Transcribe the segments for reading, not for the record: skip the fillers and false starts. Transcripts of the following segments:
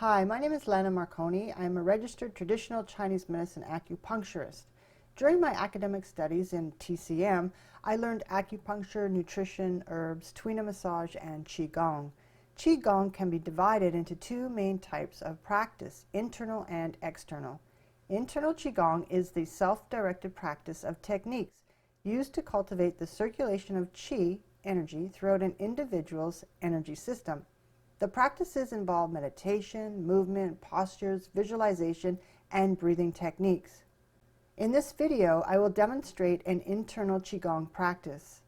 Hi, my name is Lana Marconi. I am a registered traditional Chinese medicine acupuncturist. During my academic studies in TCM, I learned acupuncture, nutrition, herbs, tuina massage, and Qi Gong. Qi Gong can be divided into two main types of practice, internal and external. Internal Qi Gong is the self-directed practice of techniques used to cultivate the circulation of Qi energy throughout an individual's energy system. The practices involve meditation, movement, postures, visualization, and breathing techniques. In this video, I will demonstrate an internal Qigong practice.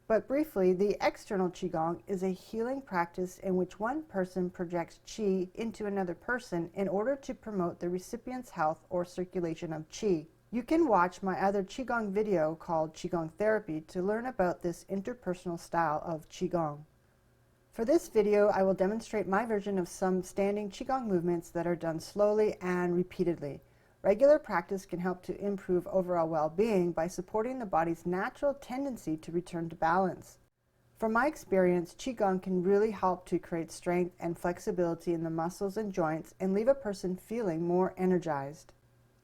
But briefly, the external Qigong is a healing practice in which one person projects Qi into another person in order to promote the recipient's health or circulation of Qi. You can watch my other Qigong video called Qigong Therapy to learn about this interpersonal style of Qigong. For this video, I will demonstrate my version of some standing Qigong movements that are done slowly and repeatedly. Regular practice can help to improve overall well-being by supporting the body's natural tendency to return to balance. From my experience, Qigong can really help to create strength and flexibility in the muscles and joints and leave a person feeling more energized.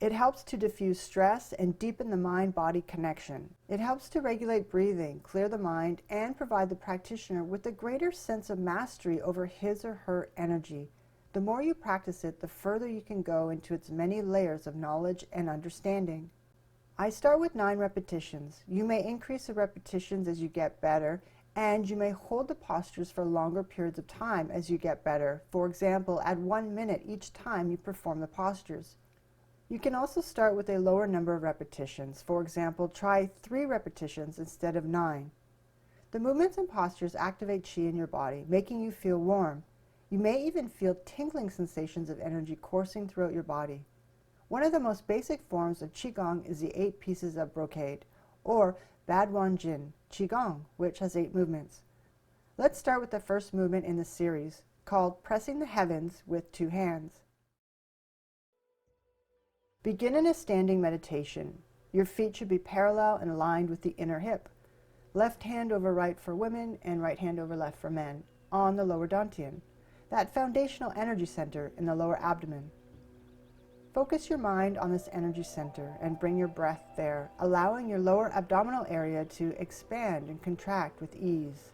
It helps to diffuse stress and deepen the mind-body connection. It helps to regulate breathing, clear the mind, and provide the practitioner with a greater sense of mastery over his or her energy. The more you practice it, the further you can go into its many layers of knowledge and understanding. I start with 9 repetitions. You may increase the repetitions as you get better, and you may hold the postures for longer periods of time as you get better. For example, add 1 minute each time you perform the postures. You can also start with a lower number of repetitions. For example, try 3 repetitions instead of 9. The movements and postures activate Qi in your body, making you feel warm. You may even feel tingling sensations of energy coursing throughout your body. One of the most basic forms of Qigong is the 8 Pieces of Brocade, or Baduanjin Qigong, which has 8 movements. Let's start with the first movement in the series, called Pressing the Heavens with 2 hands. Begin in a standing meditation. Your feet should be parallel and aligned with the inner hip. Left hand over right for women and right hand over left for men, on the lower dantian, that foundational energy center in the lower abdomen. Focus your mind on this energy center and bring your breath there, allowing your lower abdominal area to expand and contract with ease.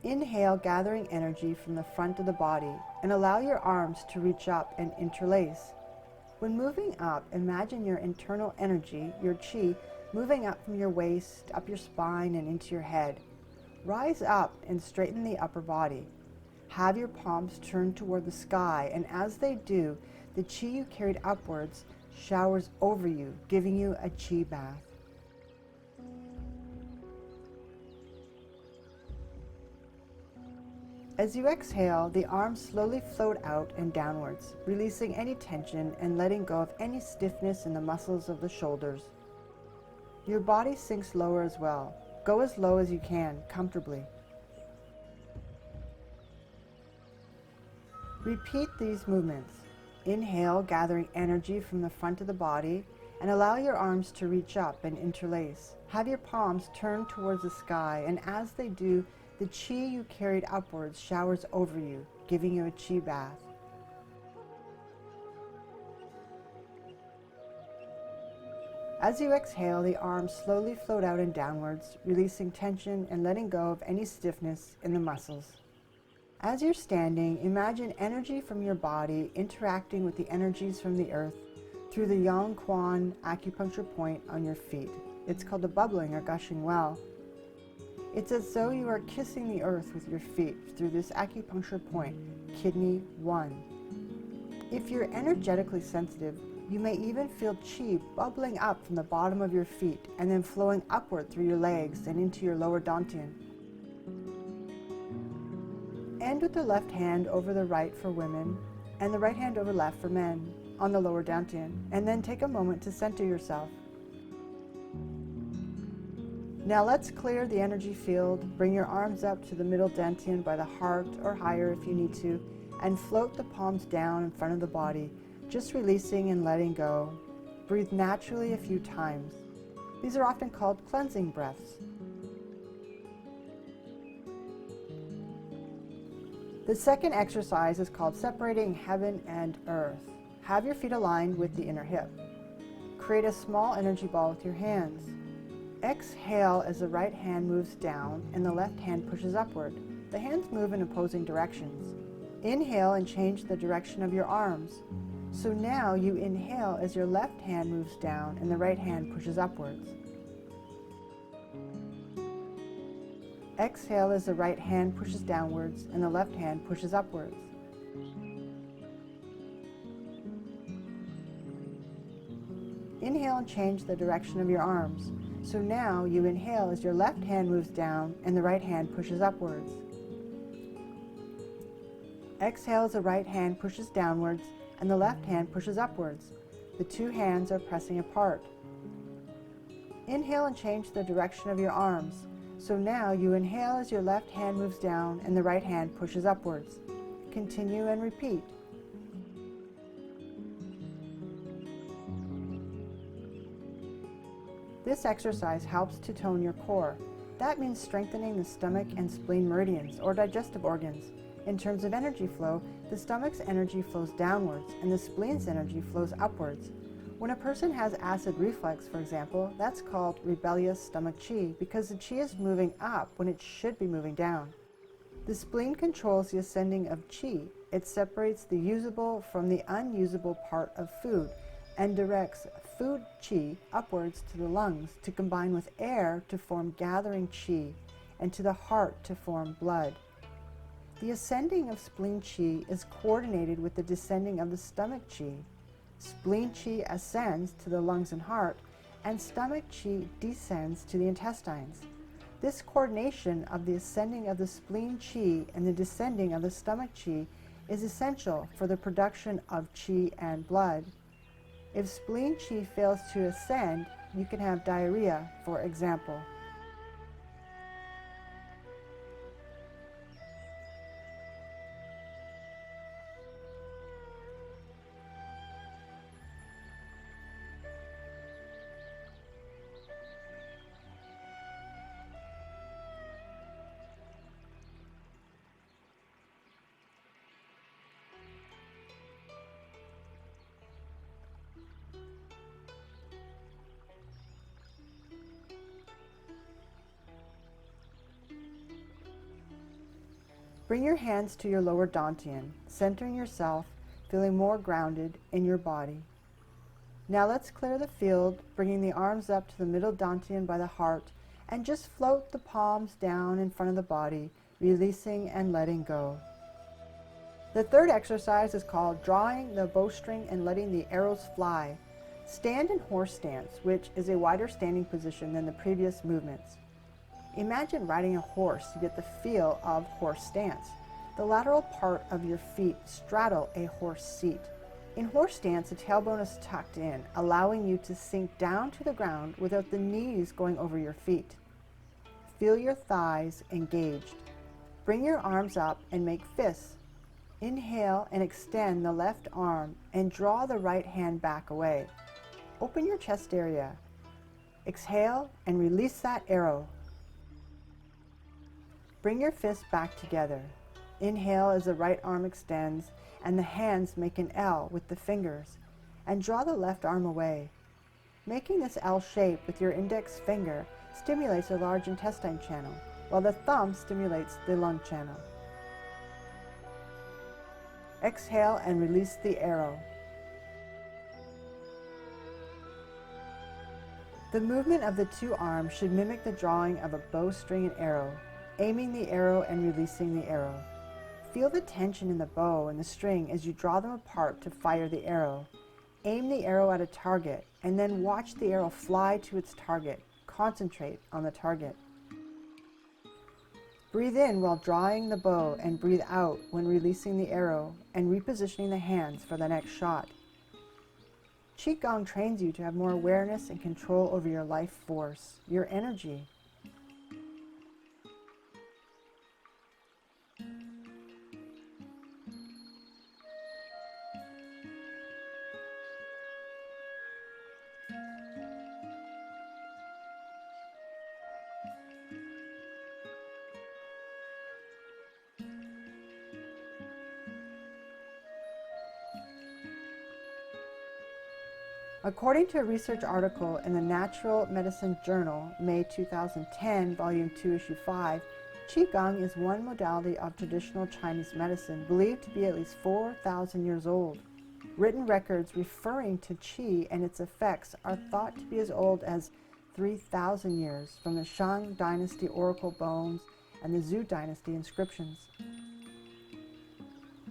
Inhale, gathering energy from the front of the body, and allow your arms to reach up and interlace. When moving up, imagine your internal energy, your Qi, moving up from your waist, up your spine, and into your head. Rise up and straighten the upper body. Have your palms turned toward the sky, and as they do, the Qi you carried upwards showers over you, giving you a Qi bath. As you exhale, the arms slowly float out and downwards, releasing any tension and letting go of any stiffness in the muscles of the shoulders. Your body sinks lower as well. Go as low as you can, comfortably. Repeat these movements. Inhale, gathering energy from the front of the body, and allow your arms to reach up and interlace. Have your palms turned towards the sky, and as they do, the Qi you carried upwards showers over you, giving you a Qi bath. As you exhale, the arms slowly float out and downwards, releasing tension and letting go of any stiffness in the muscles. As you're standing, imagine energy from your body interacting with the energies from the earth through the Yang Quan acupuncture point on your feet. It's called a bubbling or gushing well. It's as though you are kissing the earth with your feet through this acupuncture point, kidney 1. If you're energetically sensitive, you may even feel Qi bubbling up from the bottom of your feet and then flowing upward through your legs and into your lower dantian. End with the left hand over the right for women and the right hand over left for men on the lower dantian, and then take a moment to center yourself. Now let's clear the energy field. Bring your arms up to the middle dantian by the heart or higher if you need to, and float the palms down in front of the body, just releasing and letting go. Breathe naturally a few times. These are often called cleansing breaths. The second exercise is called separating heaven and earth. Have your feet aligned with the inner hip. Create a small energy ball with your hands. Exhale as the right hand moves down and the left hand pushes upward. The hands move in opposing directions. Inhale and change the direction of your arms. So now you inhale as your left hand moves down and the right hand pushes upwards. Exhale as the right hand pushes downwards and the left hand pushes upwards. Inhale and change the direction of your arms. So now you inhale as your left hand moves down and the right hand pushes upwards. Exhale as the right hand pushes downwards and the left hand pushes upwards. The two hands are pressing apart. Inhale and change the direction of your arms. So now you inhale as your left hand moves down and the right hand pushes upwards. Continue and repeat. This exercise helps to tone your core. That means strengthening the stomach and spleen meridians, or digestive organs. In terms of energy flow, the stomach's energy flows downwards and the spleen's energy flows upwards. When a person has acid reflux, for example, that's called rebellious stomach qi because the qi is moving up when it should be moving down. The spleen controls the ascending of qi. It separates the usable from the unusable part of food and directs food qi upwards to the lungs to combine with air to form gathering qi and to the heart to form blood. The ascending of spleen qi is coordinated with the descending of the stomach qi. Spleen qi ascends to the lungs and heart, and stomach qi descends to the intestines. This coordination of the ascending of the spleen qi and the descending of the stomach qi is essential for the production of qi and blood. If spleen qi fails to ascend, you can have diarrhea, for example. Bring your hands to your lower dantian, centering yourself, feeling more grounded in your body. Now let's clear the field, bringing the arms up to the middle dantian by the heart, and just float the palms down in front of the body, releasing and letting go. The third exercise is called drawing the bowstring and letting the arrows fly. Stand in horse stance, which is a wider standing position than the previous movements. Imagine riding a horse to get the feel of horse stance. The lateral part of your feet straddle a horse seat. In horse stance, the tailbone is tucked in, allowing you to sink down to the ground without the knees going over your feet. Feel your thighs engaged. Bring your arms up and make fists. Inhale and extend the left arm and draw the right hand back away. Open your chest area. Exhale and release that arrow. Bring your fists back together. Inhale as the right arm extends and the hands make an L with the fingers, and draw the left arm away. Making this L shape with your index finger stimulates the large intestine channel, while the thumb stimulates the lung channel. Exhale and release the arrow. The movement of the two arms should mimic the drawing of a bowstring and arrow, aiming the arrow and releasing the arrow. Feel the tension in the bow and the string as you draw them apart to fire the arrow. Aim the arrow at a target and then watch the arrow fly to its target. Concentrate on the target. Breathe in while drawing the bow and breathe out when releasing the arrow and repositioning the hands for the next shot. Qi Gong trains you to have more awareness and control over your life force, your energy. According to a research article in the Natural Medicine Journal, May 2010, Volume 2, Issue 5, Qi Gong is one modality of traditional Chinese medicine believed to be at least 4,000 years old. Written records referring to Qi and its effects are thought to be as old as 3,000 years, from the Shang dynasty oracle bones and the Zhou dynasty inscriptions.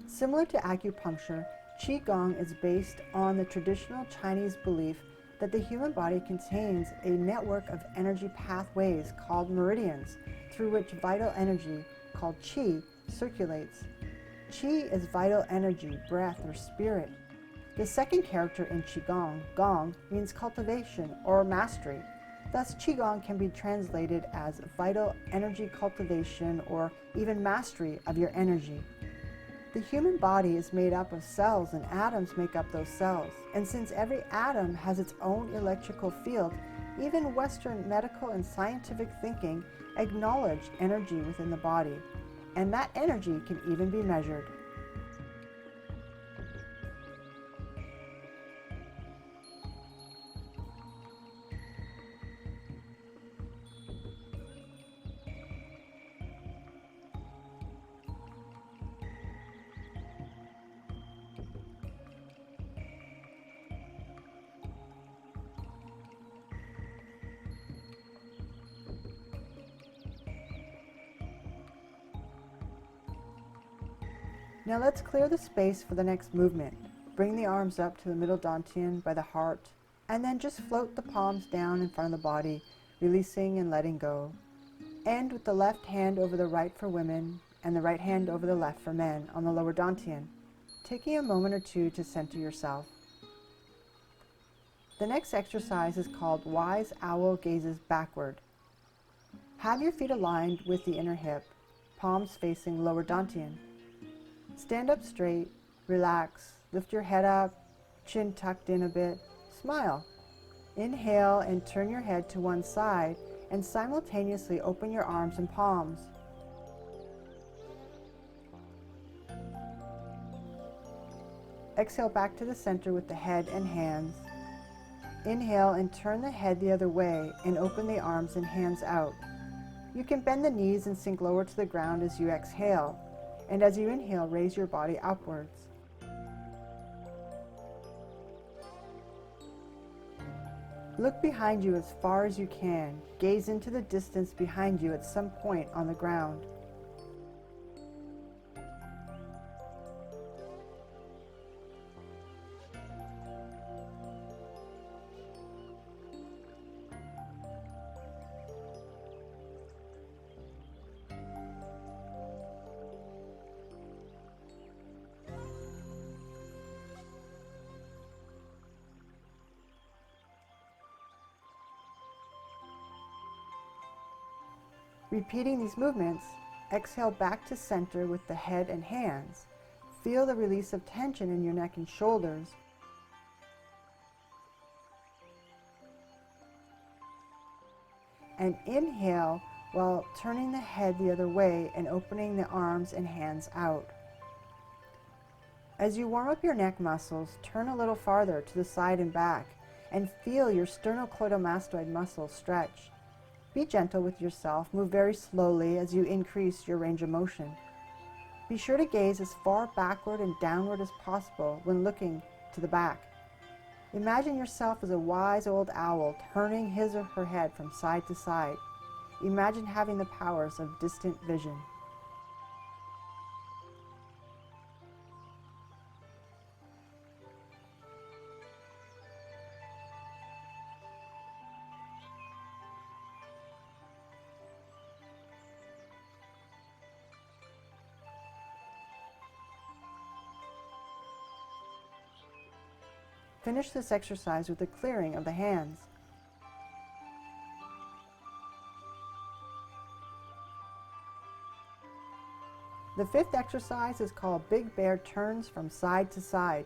Similar to acupuncture, Qi Gong is based on the traditional Chinese belief that the human body contains a network of energy pathways called meridians, through which vital energy, called Qi, circulates. Qi is vital energy, breath, or spirit. The second character in Qigong, Gong, means cultivation or mastery. Thus, Qigong can be translated as vital energy cultivation or even mastery of your energy. The human body is made up of cells, and atoms make up those cells. And since every atom has its own electrical field, even Western medical and scientific thinking acknowledge energy within the body, and that energy can even be measured. Now let's clear the space for the next movement. Bring the arms up to the middle dantian by the heart, and then just float the palms down in front of the body, releasing and letting go. End with the left hand over the right for women, and the right hand over the left for men on the lower dantian, taking a moment or two to center yourself. The next exercise is called Wise Owl Gazes Backward. Have your feet aligned with the inner hip, palms facing lower dantian. Stand up straight, relax, lift your head up, chin tucked in a bit, smile. Inhale and turn your head to one side and simultaneously open your arms and palms. Exhale back to the center with the head and hands. Inhale and turn the head the other way and open the arms and hands out. You can bend the knees and sink lower to the ground as you exhale. And as you inhale, raise your body upwards. Look behind you as far as you can. Gaze into the distance behind you at some point on the ground. Repeating these movements, exhale back to center with the head and hands. Feel the release of tension in your neck and shoulders. And inhale while turning the head the other way and opening the arms and hands out. As you warm up your neck muscles, turn a little farther to the side and back and feel your sternocleidomastoid muscles stretch. Be gentle with yourself. Move very slowly as you increase your range of motion. Be sure to gaze as far backward and downward as possible when looking to the back. Imagine yourself as a wise old owl turning his or her head from side to side. Imagine having the powers of distant vision. Finish this exercise with the clearing of the hands. The fifth exercise is called Big Bear Turns from Side to Side.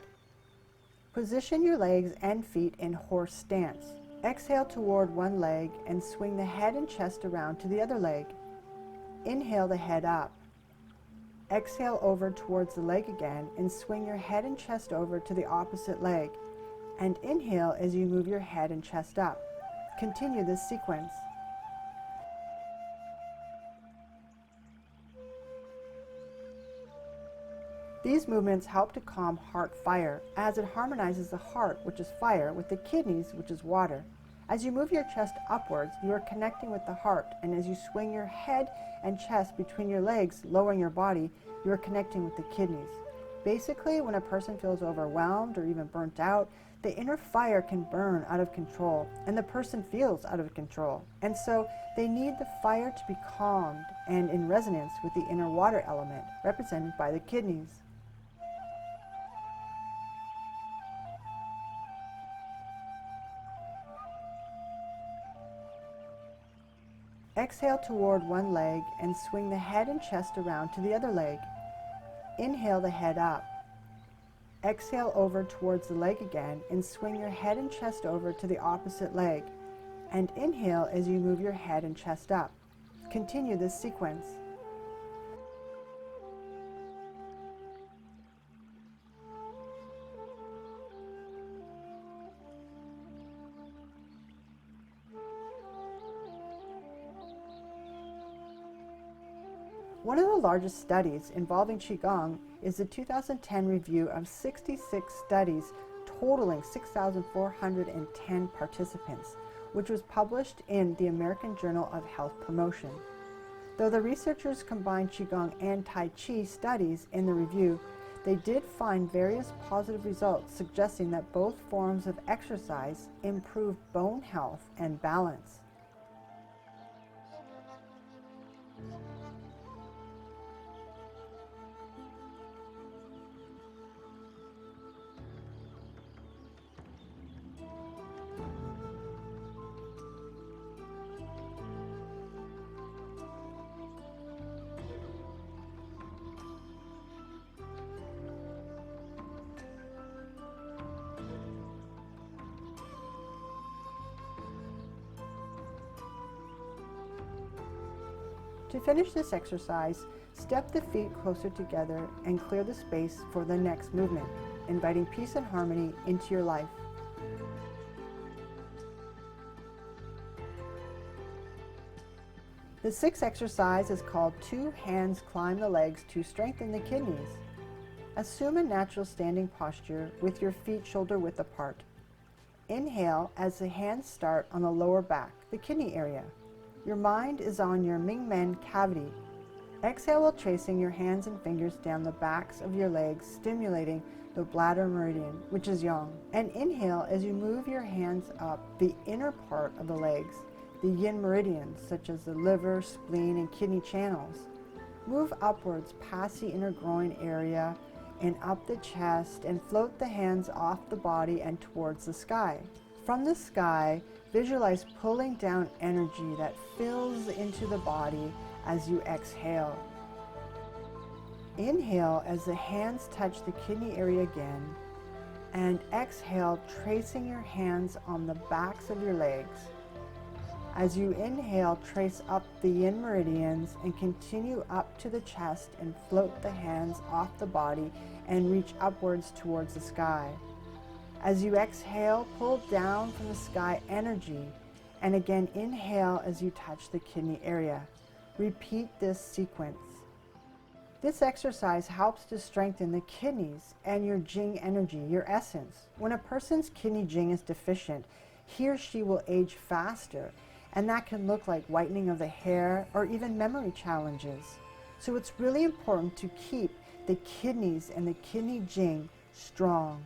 Position your legs and feet in horse stance. Exhale toward one leg and swing the head and chest around to the other leg. Inhale the head up. Exhale over towards the leg again and swing your head and chest over to the opposite leg. and inhale as you move your head and chest up. Continue this sequence. These movements help to calm heart fire, as it harmonizes the heart, which is fire, with the kidneys, which is water. As you move your chest upwards, you are connecting with the heart, and as you swing your head and chest between your legs, lowering your body, you are connecting with the kidneys. Basically, when a person feels overwhelmed or even burnt out, the inner fire can burn out of control, and the person feels out of control. And so they need the fire to be calmed and in resonance with the inner water element, represented by the kidneys. Exhale toward one leg and swing the head and chest around to the other leg. Inhale the head up. Exhale over towards the leg again and swing your head and chest over to the opposite leg. And inhale as you move your head and chest up. Continue this sequence. One of the largest studies involving Qigong is the 2010 review of 66 studies totaling 6,410 participants, which was published in the American Journal of Health Promotion. Though the researchers combined Qigong and Tai Chi studies in the review, they did find various positive results suggesting that both forms of exercise improve bone health and balance. To finish this exercise, step the feet closer together and clear the space for the next movement, inviting peace and harmony into your life. The sixth exercise is called 2 hands climb the legs to strengthen the kidneys. Assume a natural standing posture with your feet shoulder width apart. Inhale as the hands start on the lower back, the kidney area. Your mind is on your Mingmen cavity. Exhale while tracing your hands and fingers down the backs of your legs, stimulating the bladder meridian, which is Yang. And inhale as you move your hands up the inner part of the legs, the yin meridians, such as the liver, spleen, and kidney channels. Move upwards past the inner groin area and up the chest, and float the hands off the body and towards the sky. From the sky, visualize pulling down energy that fills into the body as you exhale. Inhale as the hands touch the kidney area again, and exhale, tracing your hands on the backs of your legs. As you inhale, trace up the yin meridians and continue up to the chest and float the hands off the body and reach upwards towards the sky. As you exhale, pull down from the sky energy, and again inhale as you touch the kidney area. Repeat this sequence. This exercise helps to strengthen the kidneys and your Jing energy, your essence. When a person's kidney Jing is deficient, he or she will age faster, and that can look like whitening of the hair or even memory challenges. So it's really important to keep the kidneys and the kidney Jing strong.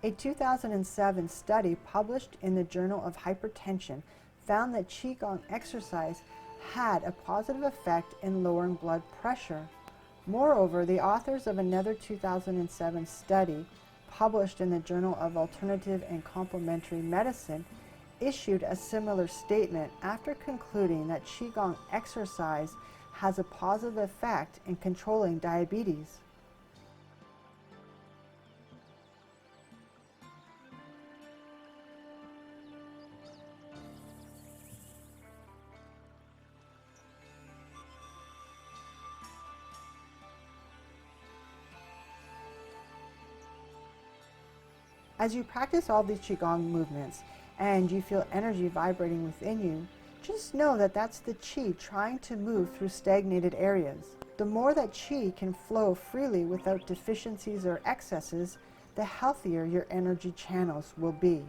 A 2007 study published in the Journal of Hypertension found that Qigong exercise had a positive effect in lowering blood pressure. Moreover, the authors of another 2007 study, published in the Journal of Alternative and Complementary Medicine, issued a similar statement after concluding that Qigong exercise has a positive effect in controlling diabetes. As you practice all these Qigong movements and you feel energy vibrating within you, just know that that's the Qi trying to move through stagnated areas. The more that Qi can flow freely without deficiencies or excesses, the healthier your energy channels will be.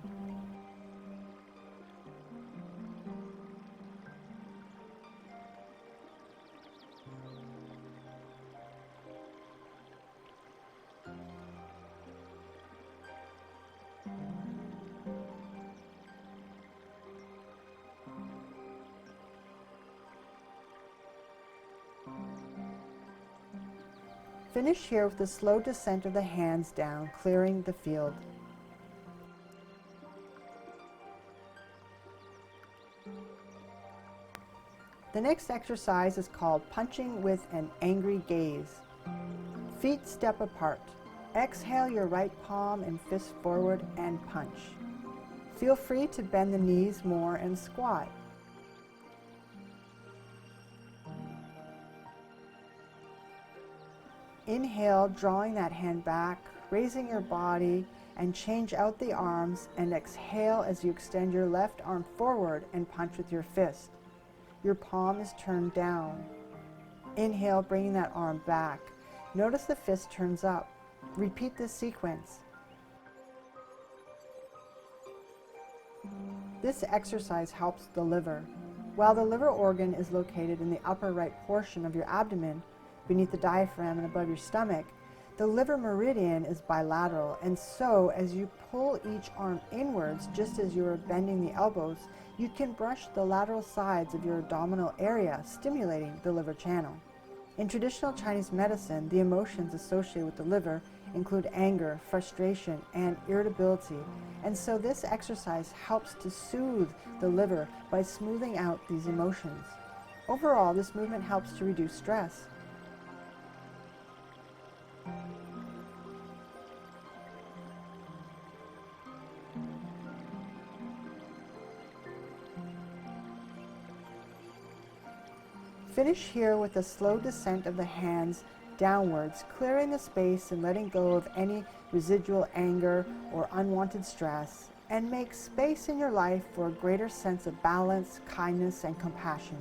Finish here with the slow descent of the hands down, clearing the field. The next exercise is called punching with an angry gaze. Feet step apart. Exhale your right palm and fist forward and punch. Feel free to bend the knees more and squat. Inhale, drawing that hand back, raising your body, and change out the arms, and exhale as you extend your left arm forward and punch with your fist. Your palm is turned down. Inhale, bringing that arm back. Notice the fist turns up. Repeat this sequence. This exercise helps the liver. While the liver organ is located in the upper right portion of your abdomen, beneath the diaphragm and above your stomach, the liver meridian is bilateral, and so as you pull each arm inwards, just as you are bending the elbows, you can brush the lateral sides of your abdominal area, stimulating the liver channel. In traditional Chinese medicine, the emotions associated with the liver include anger, frustration, and irritability, and so this exercise helps to soothe the liver by smoothing out these emotions. Overall, this movement helps to reduce stress. Finish here with a slow descent of the hands downwards, clearing the space and letting go of any residual anger or unwanted stress, and make space in your life for a greater sense of balance, kindness, and compassion.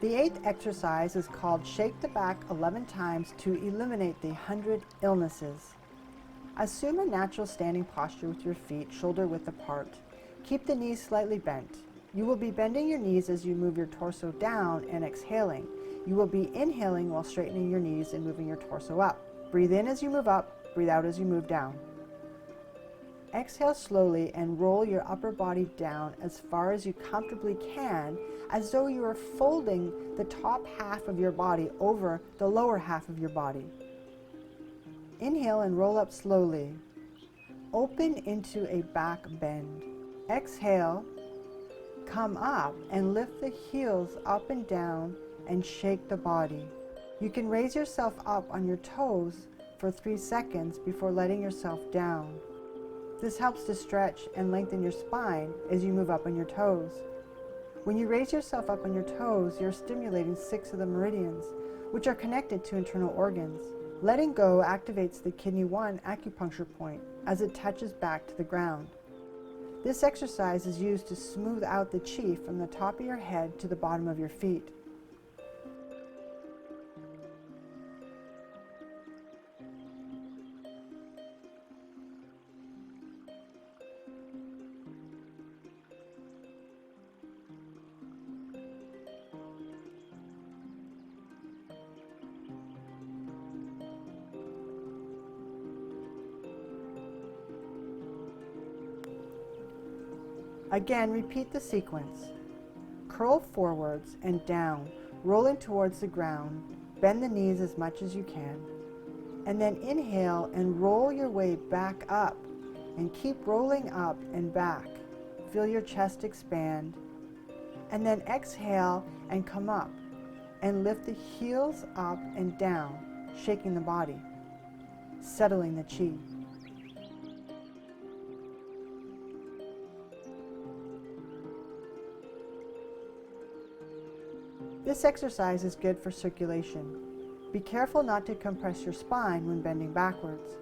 The eighth exercise is called Shake the Back 11 times to eliminate the 100 illnesses. Assume a natural standing posture with your feet shoulder-width apart. Keep the knees slightly bent. You will be bending your knees as you move your torso down and exhaling. You will be inhaling while straightening your knees and moving your torso up. Breathe in as you move up, breathe out as you move down. Exhale slowly and roll your upper body down as far as you comfortably can, as though you are folding the top half of your body over the lower half of your body. Inhale and roll up slowly. Open into a back bend. Exhale, come up and lift the heels up and down and shake the body. You can raise yourself up on your toes for 3 seconds before letting yourself down. This helps to stretch and lengthen your spine as you move up on your toes. When you raise yourself up on your toes, you're stimulating 6 of the meridians, which are connected to internal organs. Letting go activates the kidney 1 acupuncture point as it touches back to the ground. This exercise is used to smooth out the qi from the top of your head to the bottom of your feet. Again, repeat the sequence. Curl forwards and down, rolling towards the ground. Bend the knees as much as you can. And then inhale and roll your way back up and keep rolling up and back. Feel your chest expand. And then exhale and come up and lift the heels up and down, shaking the body, settling the Qi. This exercise is good for circulation. Be careful not to compress your spine when bending backwards.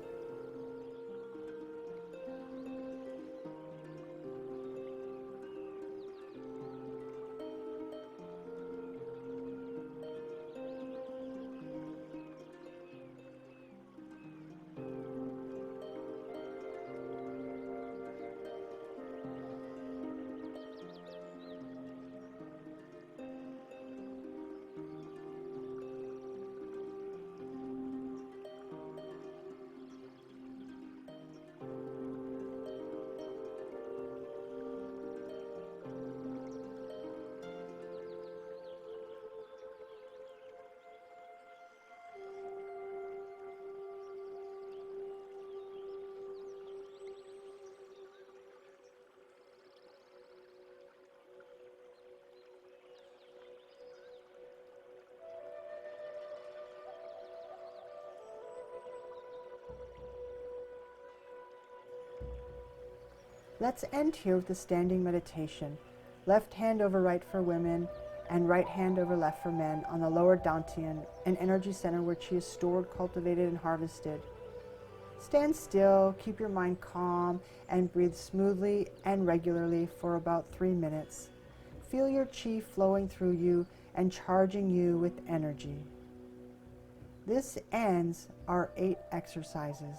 Let's end here with a standing meditation. Left hand over right for women and right hand over left for men on the lower dantian, an energy center where Qi is stored, cultivated, and harvested. Stand still, keep your mind calm, and breathe smoothly and regularly for about 3 minutes. Feel your Qi flowing through you and charging you with energy. This ends our 8 exercises.